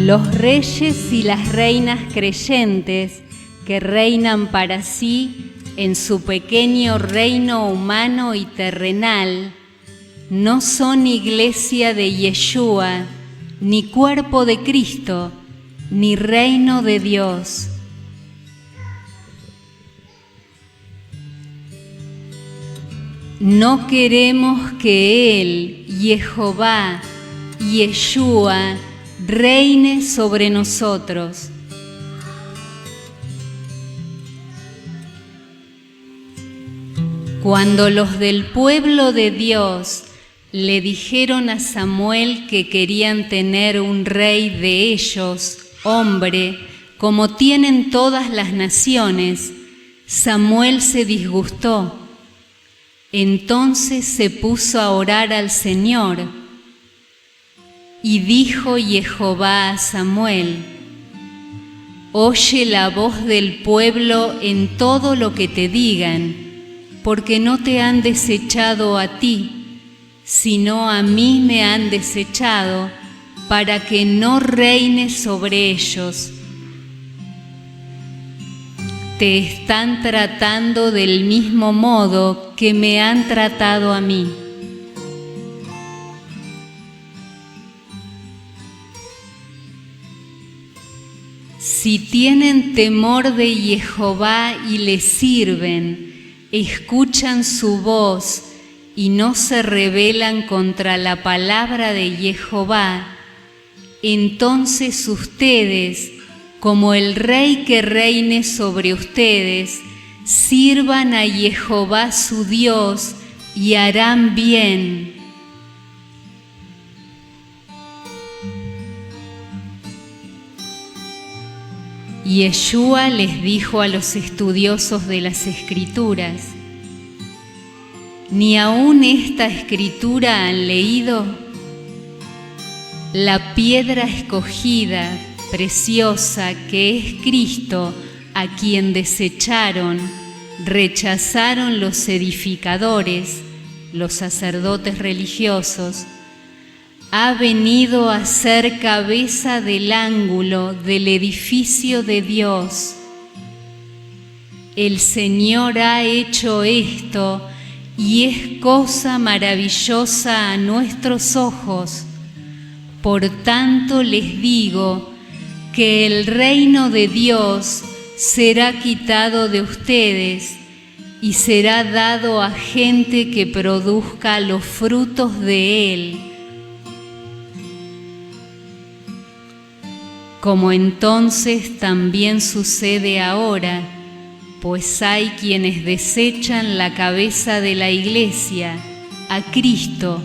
Los reyes y las reinas creyentes que reinan para sí en su pequeño reino humano y terrenal, no son iglesia de Yeshua, ni cuerpo de Cristo, ni reino de Dios. No queremos que Él, Jehová, Yeshua, reine sobre nosotros. Cuando los del pueblo de Dios le dijeron a Samuel que querían tener un rey de ellos, hombre, como tienen todas las naciones, Samuel se disgustó. Entonces se puso a orar al Señor. Y dijo Jehová a Samuel: Oye la voz del pueblo en todo lo que te digan, porque no te han desechado a ti, sino a mí me han desechado, para que no reines sobre ellos. Te están tratando del mismo modo que me han tratado a mí. Si tienen temor de Jehová y le sirven, escuchan su voz y no se rebelan contra la palabra de Jehová, entonces ustedes, como el rey que reine sobre ustedes, sirvan a Jehová su Dios y harán bien. Yeshua les dijo a los estudiosos de las Escrituras: ¿ni aún esta Escritura han leído? La piedra escogida, preciosa, que es Cristo, a quien desecharon, rechazaron los edificadores, los sacerdotes religiosos, ha venido a ser cabeza del ángulo del edificio de Dios. El Señor ha hecho esto y es cosa maravillosa a nuestros ojos. Por tanto les digo que el reino de Dios será quitado de ustedes y será dado a gente que produzca los frutos de él. Como entonces también sucede ahora, pues hay quienes desechan la cabeza de la Iglesia, a Cristo,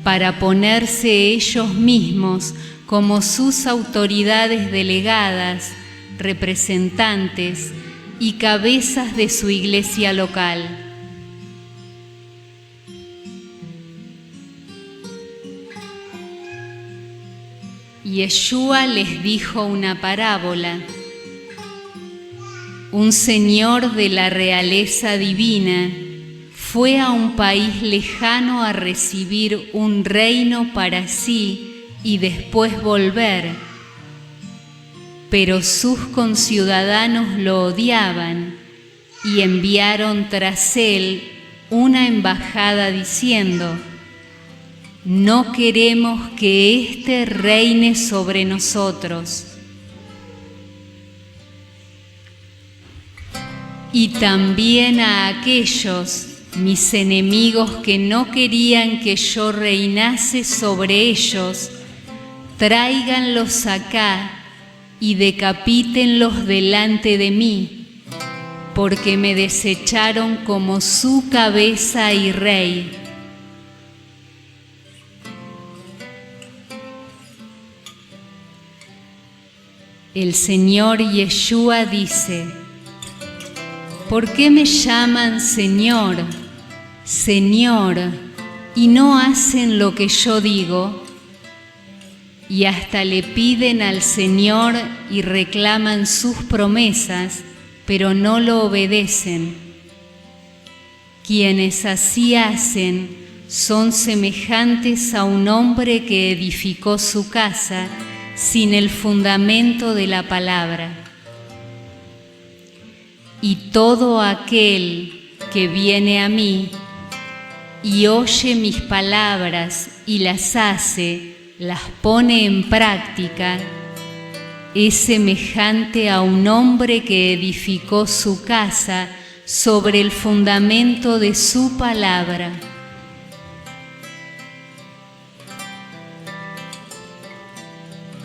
para ponerse ellos mismos como sus autoridades delegadas, representantes y cabezas de su iglesia local. Yeshua les dijo una parábola. Un señor de la realeza divina fue a un país lejano a recibir un reino para sí y después volver. Pero sus conciudadanos lo odiaban y enviaron tras él una embajada diciendo: no queremos que éste reine sobre nosotros. Y también a aquellos, mis enemigos, que no querían que yo reinase sobre ellos, tráiganlos acá y decapítenlos delante de mí, porque me desecharon como su cabeza y rey. El Señor Yeshua dice: ¿por qué me llaman Señor, Señor, y no hacen lo que yo digo? Y hasta le piden al Señor y reclaman sus promesas, pero no lo obedecen. Quienes así hacen son semejantes a un hombre que edificó su casa sin el fundamento de la palabra. Y todo aquel que viene a mí y oye mis palabras y las hace, las pone en práctica, es semejante a un hombre que edificó su casa sobre el fundamento de su palabra.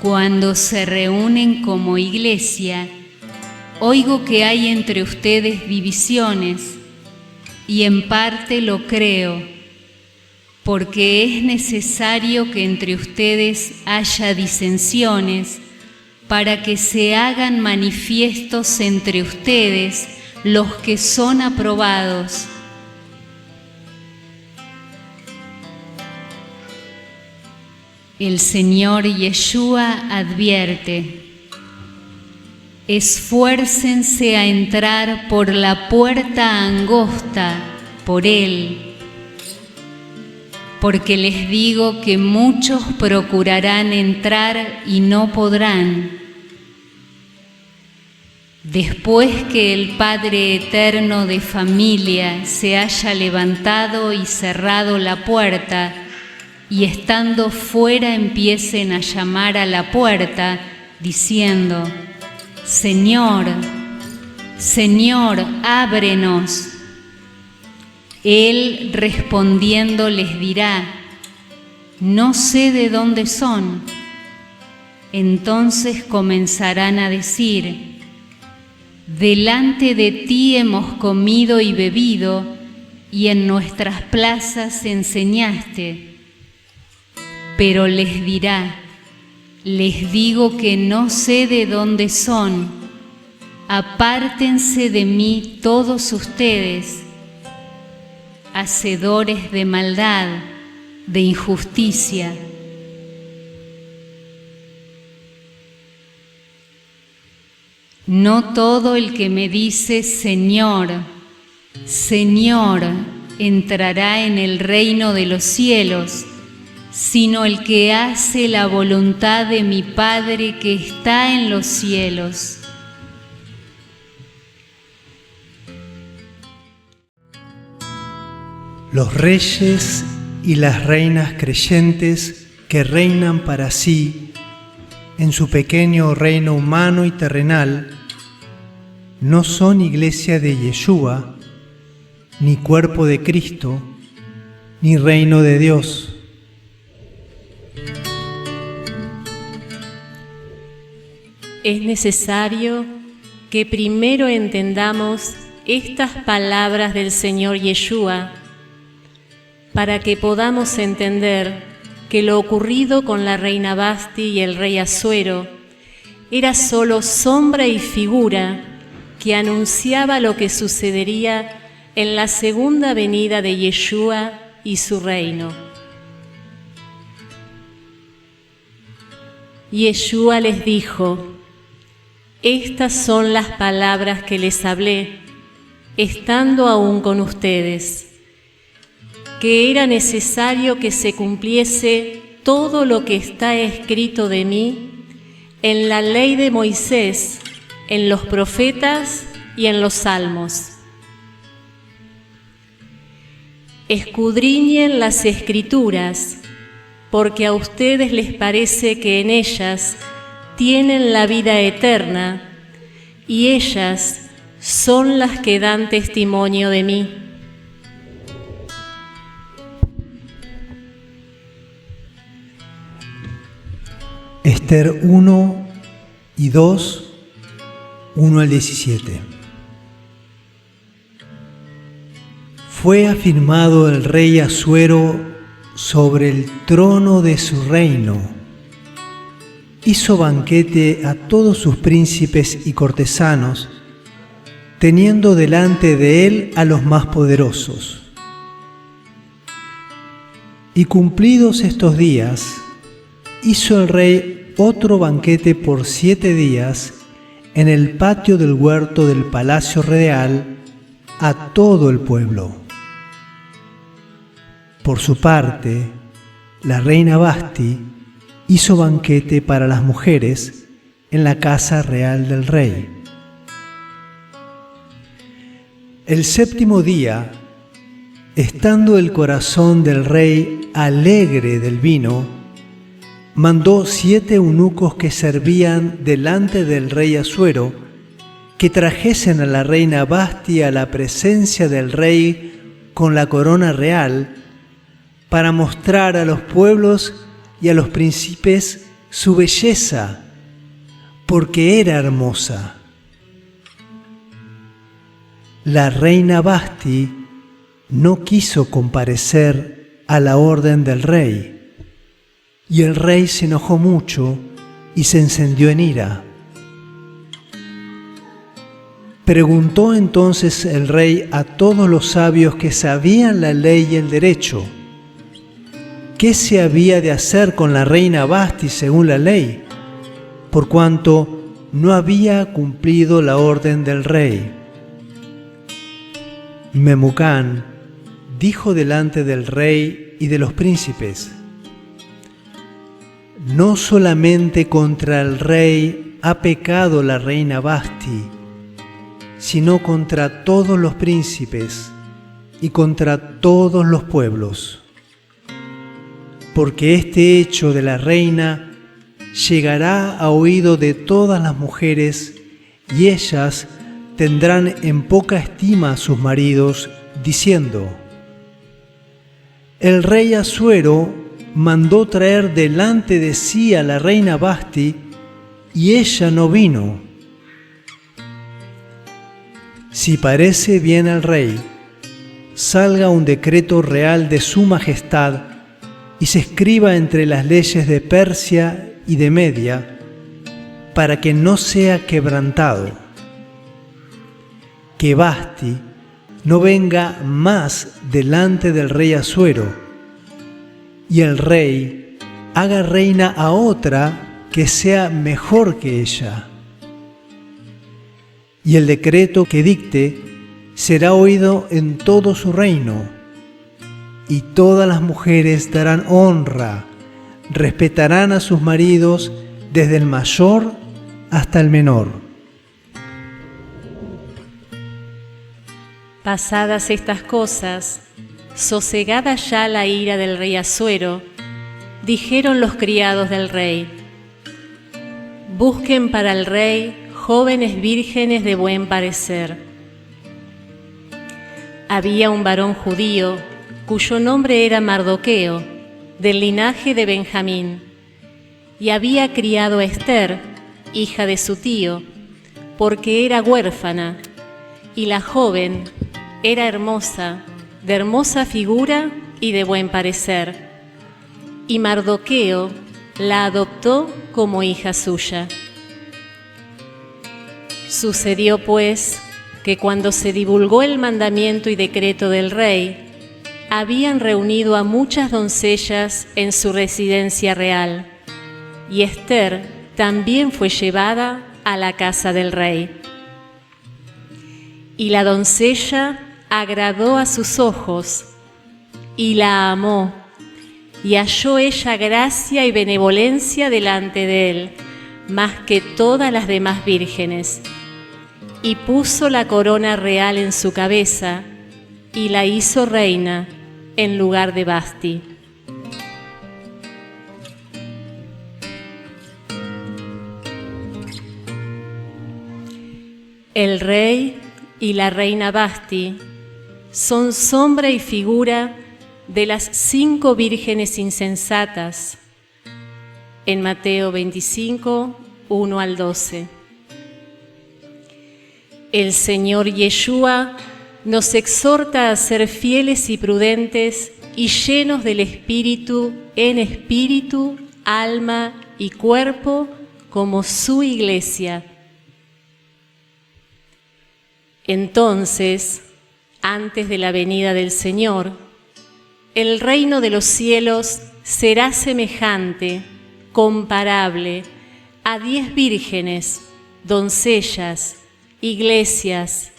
Cuando se reúnen como iglesia, oigo que hay entre ustedes divisiones, y en parte lo creo, porque es necesario que entre ustedes haya disensiones, para que se hagan manifiestos entre ustedes los que son aprobados. El Señor Yeshua advierte: esfuércense a entrar por la puerta angosta, por Él, porque les digo que muchos procurarán entrar y no podrán. Después que el Padre Eterno de familia se haya levantado y cerrado la puerta, y estando fuera empiecen a llamar a la puerta, diciendo: Señor, Señor, ábrenos. Él respondiendo les dirá: no sé de dónde son. Entonces comenzarán a decir: delante de ti hemos comido y bebido, y en nuestras plazas enseñaste. Pero les dirá: les digo que no sé de dónde son. Apártense de mí todos ustedes, hacedores de maldad, de injusticia. No todo el que me dice Señor, Señor, entrará en el reino de los cielos, sino el que hace la voluntad de mi Padre que está en los cielos. Los reyes y las reinas creyentes que reinan para sí en su pequeño reino humano y terrenal no son iglesia de Yeshua, ni cuerpo de Cristo, ni reino de Dios. Es necesario que primero entendamos estas palabras del Señor Yeshua para que podamos entender que lo ocurrido con la reina Vasti y el rey Asuero era solo sombra y figura que anunciaba lo que sucedería en la segunda venida de Yeshua y su reino. Yeshua les dijo: estas son las palabras que les hablé, estando aún con ustedes, que era necesario que se cumpliese todo lo que está escrito de mí en la ley de Moisés, en los profetas y en los salmos. Escudriñen las Escrituras, porque a ustedes les parece que en ellas tienen la vida eterna, y ellas son las que dan testimonio de mí. Esther 1 y 2, 1 al 17. Fue afirmado el rey Asuero sobre el trono de su reino. Hizo banquete a todos sus príncipes y cortesanos, teniendo delante de él a los más poderosos. Y cumplidos estos días, hizo el rey otro banquete por 7 días en el patio del huerto del palacio real a todo el pueblo. Por su parte, la reina Vasti hizo banquete para las mujeres en la casa real del rey. El séptimo día, estando el corazón del rey alegre del vino, mandó 7 eunucos que servían delante del rey Asuero que trajesen a la reina Vasti a la presencia del rey con la corona real, para mostrar a los pueblos y a los príncipes su belleza, porque era hermosa. La reina Vasti no quiso comparecer a la orden del rey, y el rey se enojó mucho y se encendió en ira. Preguntó entonces el rey a todos los sabios que sabían la ley y el derecho, ¿qué se había de hacer con la reina Vasti según la ley, por cuanto no había cumplido la orden del rey? Memucán dijo delante del rey y de los príncipes: no solamente contra el rey ha pecado la reina Vasti, sino contra todos los príncipes y contra todos los pueblos, porque este hecho de la reina llegará a oído de todas las mujeres, y ellas tendrán en poca estima a sus maridos, diciendo: el rey Asuero mandó traer delante de sí a la reina Vasti, y ella no vino. Si parece bien al rey, salga un decreto real de su majestad y se escriba entre las leyes de Persia y de Media, para que no sea quebrantado, que Vasti no venga más delante del rey Asuero, y el rey haga reina a otra que sea mejor que ella. Y el decreto que dicte será oído en todo su reino, y todas las mujeres darán honra, respetarán a sus maridos desde el mayor hasta el menor. Pasadas estas cosas, sosegada ya la ira del rey Asuero, dijeron los criados del rey: busquen para el rey jóvenes vírgenes de buen parecer. Había un varón judío cuyo nombre era Mardoqueo, del linaje de Benjamín, y había criado a Ester, hija de su tío, porque era huérfana, y la joven era hermosa, de hermosa figura y de buen parecer, y Mardoqueo la adoptó como hija suya. Sucedió pues que cuando se divulgó el mandamiento y decreto del rey, habían reunido a muchas doncellas en su residencia real, y Ester también fue llevada a la casa del rey. Y la doncella agradó a sus ojos, y la amó, y halló ella gracia y benevolencia delante de él, más que todas las demás vírgenes. Y puso la corona real en su cabeza, y la hizo reina en lugar de Vasti. El rey y la reina Vasti son sombra y figura de las 5 vírgenes insensatas, en Mateo 25, 1 al 12. El Señor Yeshua nos exhorta a ser fieles y prudentes y llenos del Espíritu en espíritu, alma y cuerpo, como su iglesia. Entonces, antes de la venida del Señor, el reino de los cielos será semejante, comparable, a 10 vírgenes, doncellas, iglesias,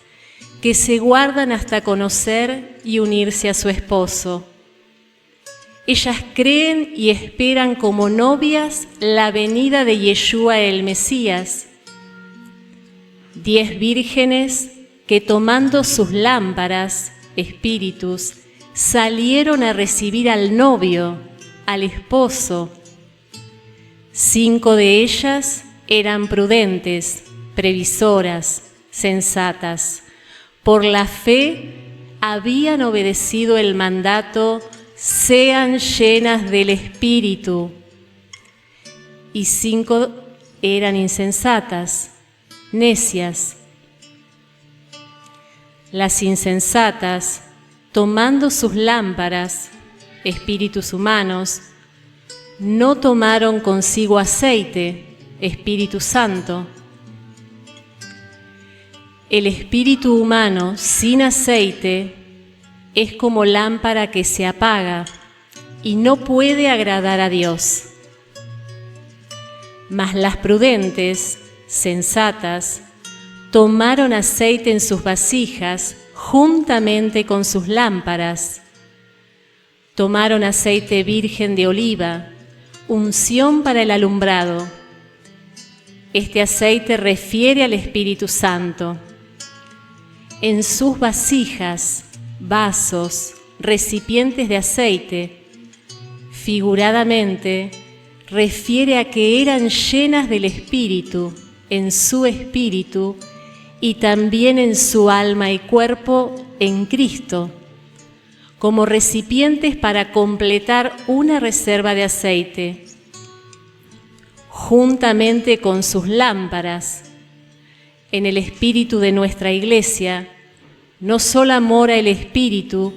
que se guardan hasta conocer y unirse a su esposo. ellas creen y esperan como novias la venida de Yeshua el Mesías. 10 vírgenes que tomando sus lámparas, espíritus, salieron a recibir al novio, al esposo. 5 de ellas eran prudentes, previsoras, sensatas. Por la fe habían obedecido el mandato: sean llenas del Espíritu. Y 5 eran insensatas, necias. Las insensatas, tomando sus lámparas, espíritus humanos, no tomaron consigo aceite, Espíritu Santo. El espíritu humano sin aceite es como lámpara que se apaga y no puede agradar a Dios. Mas las prudentes, sensatas, tomaron aceite en sus vasijas juntamente con sus lámparas. Tomaron aceite virgen de oliva, unción para el alumbrado. Este aceite refiere al Espíritu Santo. En sus vasijas, vasos, recipientes de aceite, figuradamente, refiere a que eran llenas del Espíritu, en su espíritu y también en su alma y cuerpo en Cristo, como recipientes para completar una reserva de aceite, juntamente con sus lámparas. En el espíritu de nuestra Iglesia no solo mora el Espíritu,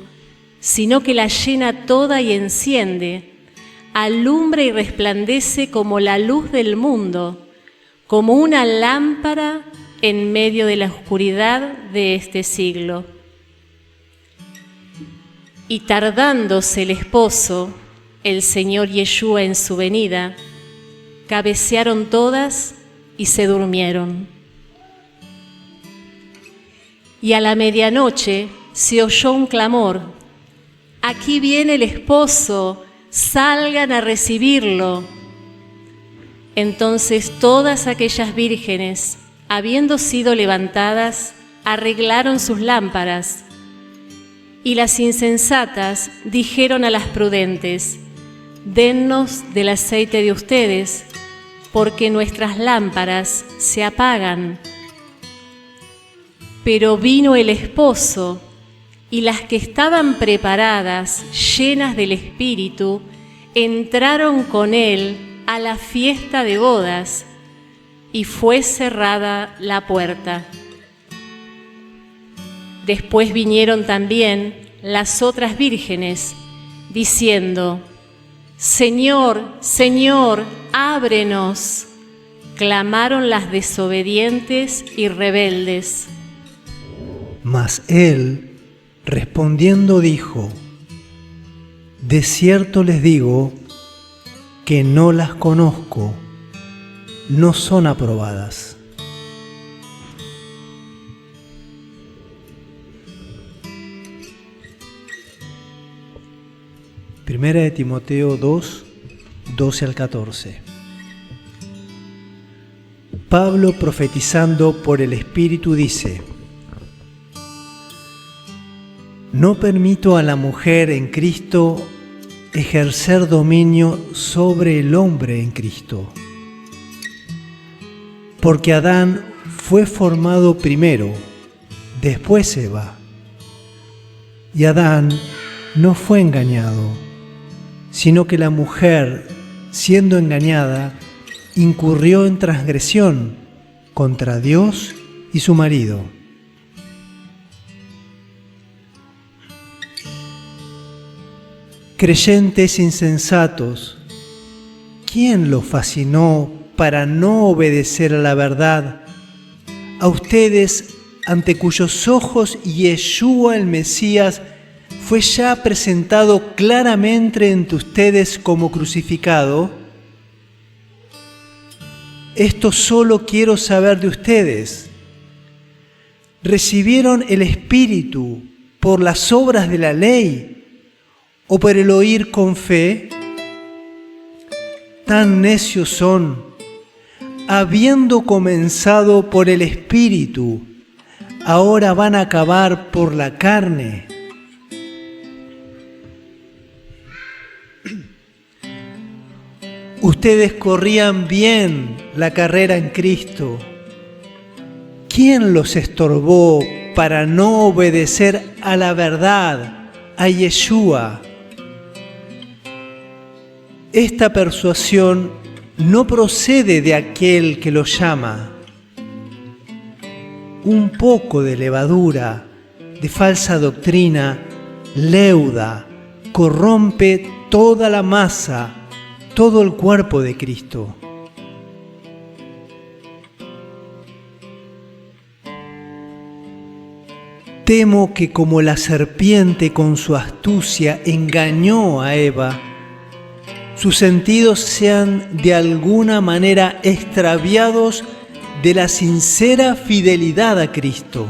sino que la llena toda y enciende, alumbra y resplandece como la luz del mundo, como una lámpara en medio de la oscuridad de este siglo. Y tardándose el esposo, el Señor Yeshua en su venida, cabecearon todas y se durmieron. Y a la medianoche se oyó un clamor: «Aquí viene el esposo, salgan a recibirlo». Entonces todas aquellas vírgenes, habiendo sido levantadas, arreglaron sus lámparas. Y las insensatas dijeron a las prudentes: «Dennos del aceite de ustedes, porque nuestras lámparas se apagan». Pero vino el esposo, y las que estaban preparadas, llenas del Espíritu, entraron con él a la fiesta de bodas, y fue cerrada la puerta. Después vinieron también las otras vírgenes, diciendo: «Señor, Señor, ábrenos». Clamaron las desobedientes y rebeldes. Mas él, respondiendo, dijo: «De cierto les digo que no las conozco, no son aprobadas». Primera de Timoteo 2, 12 al 14. Pablo, profetizando por el Espíritu, dice: «No permito a la mujer en Cristo ejercer dominio sobre el hombre en Cristo, porque Adán fue formado primero, después Eva, y Adán no fue engañado, sino que la mujer, siendo engañada, incurrió en transgresión contra Dios y su marido». Creyentes insensatos, ¿quién los fascinó para no obedecer a la verdad? A ustedes, ante cuyos ojos Yeshua el Mesías fue ya presentado claramente entre ustedes como crucificado. Esto solo quiero saber de ustedes. ¿Recibieron el Espíritu por las obras de la ley o por el oír con fe? Tan necios son, habiendo comenzado por el Espíritu, ahora van a acabar por la carne. Ustedes corrían bien la carrera en Cristo. ¿Quién los estorbó para no obedecer a la verdad, a Yeshua? Esta persuasión no procede de aquel que los llama. Un poco de levadura, de falsa doctrina, leuda, corrompe toda la masa, todo el cuerpo de Cristo. Temo que como la serpiente con su astucia engañó a Eva, sus sentidos sean de alguna manera extraviados de la sincera fidelidad a Cristo.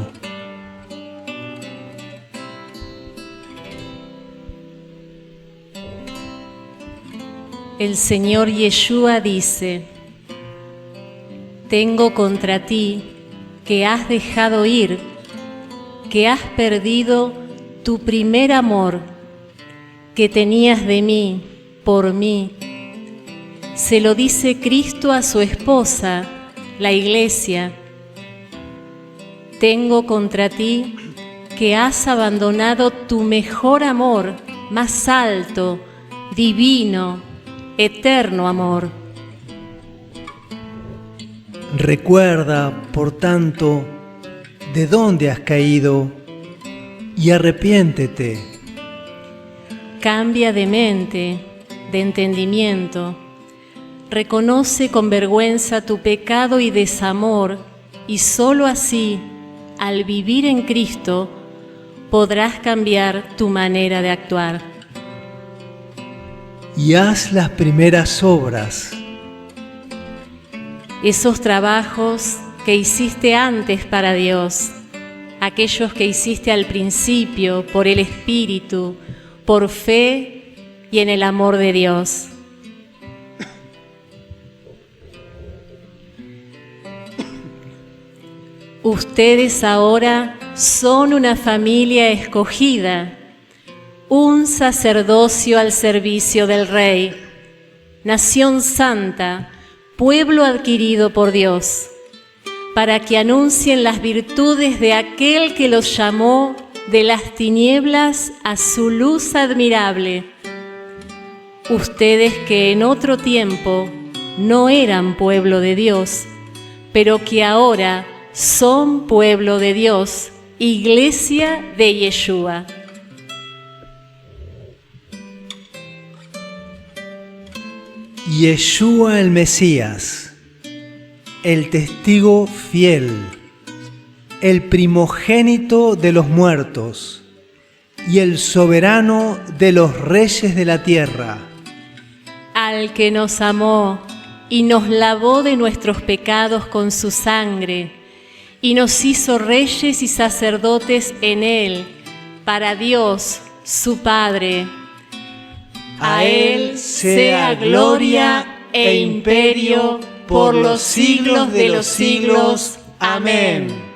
El Señor Yeshua dice: tengo contra ti que has dejado ir, que has perdido tu primer amor, que tenías de mí, por mí. Se lo dice Cristo a su esposa, la Iglesia. Tengo contra ti que has abandonado tu mejor amor, más alto, divino, eterno amor. Recuerda, por tanto, de dónde has caído y arrepiéntete. Cambia de mente, de entendimiento. Reconoce con vergüenza tu pecado y desamor, y sólo así, al vivir en Cristo, podrás cambiar tu manera de actuar. Y haz las primeras obras. Esos trabajos que hiciste antes para Dios, aquellos que hiciste al principio por el Espíritu, por fe y en el amor de Dios. Ustedes ahora son una familia escogida, un sacerdocio al servicio del Rey, nación santa, pueblo adquirido por Dios, para que anuncien las virtudes de aquel que los llamó de las tinieblas a su luz admirable. Ustedes que en otro tiempo no eran pueblo de Dios, pero que ahora son pueblo de Dios, iglesia de Yeshua. Yeshua el Mesías, el testigo fiel, el primogénito de los muertos y el soberano de los reyes de la tierra. Al que nos amó y nos lavó de nuestros pecados con su sangre, y nos hizo reyes y sacerdotes en él, para Dios, su Padre. A él sea gloria e imperio por los siglos de los siglos. Amén.